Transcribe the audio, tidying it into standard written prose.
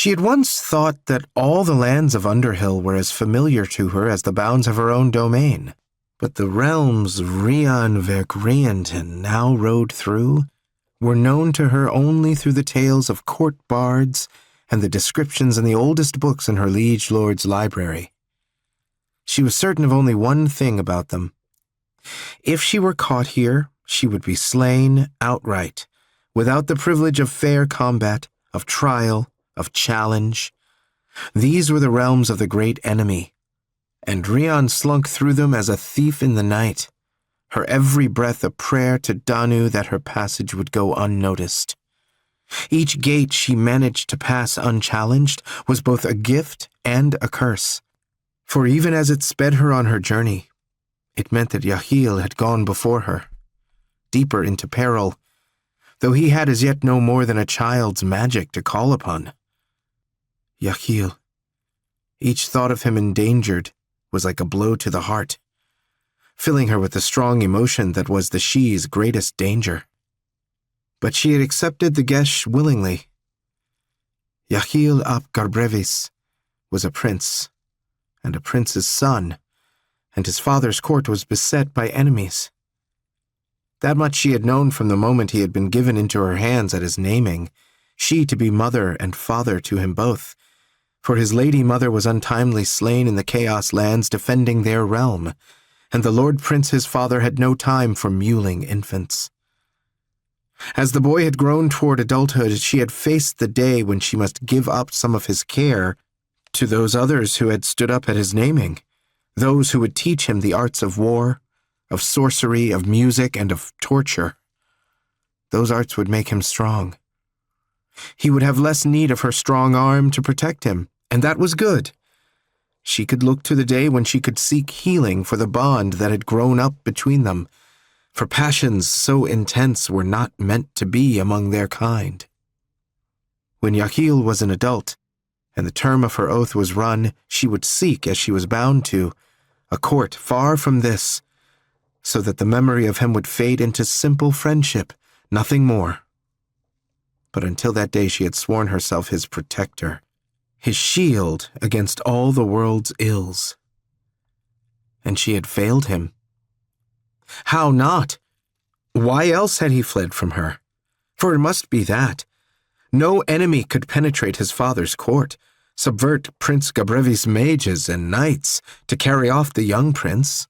She had once thought that all the lands of Underhill were as familiar to her as the bounds of her own domain, but the realms Rhea and Vergrianton now rode through were known to her only through the tales of court bards and the descriptions in the oldest books in her liege lord's library. She was certain of only one thing about them. If she were caught here, she would be slain outright, without the privilege of fair combat, of trial, of challenge. These were the realms of the great enemy, and Rhiann slunk through them as a thief in the night, her every breath a prayer to Danu that her passage would go unnoticed. Each gate she managed to pass unchallenged was both a gift and a curse, for even as it sped her on her journey, it meant that Yahiel had gone before her, deeper into peril, though he had as yet no more than a child's magic to call upon. Yahiel. Each thought of him endangered was like a blow to the heart, filling her with the strong emotion that was the she's greatest danger. But she had accepted the gesh willingly. Yahiel ap Garbrevis was a prince, and a prince's son, and his father's court was beset by enemies. That much she had known from the moment he had been given into her hands at his naming, she to be mother and father to him both, for his lady mother was untimely slain in the Chaos Lands defending their realm, and the Lord Prince his father had no time for mewling infants. As the boy had grown toward adulthood, she had faced the day when she must give up some of his care to those others who had stood up at his naming, those who would teach him the arts of war, of sorcery, of music, and of torture. Those arts would make him strong. He would have less need of her strong arm to protect him, and that was good. She could look to the day when she could seek healing for the bond that had grown up between them, for passions so intense were not meant to be among their kind. When Yahiel was an adult, and the term of her oath was run, she would seek, as she was bound to, a court far from this, so that the memory of him would fade into simple friendship, nothing more. But until that day she had sworn herself his protector, his shield against all the world's ills. And she had failed him. How not? Why else had he fled from her? For it must be that. No enemy could penetrate his father's court, subvert Prince Gabrevi's mages and knights to carry off the young prince.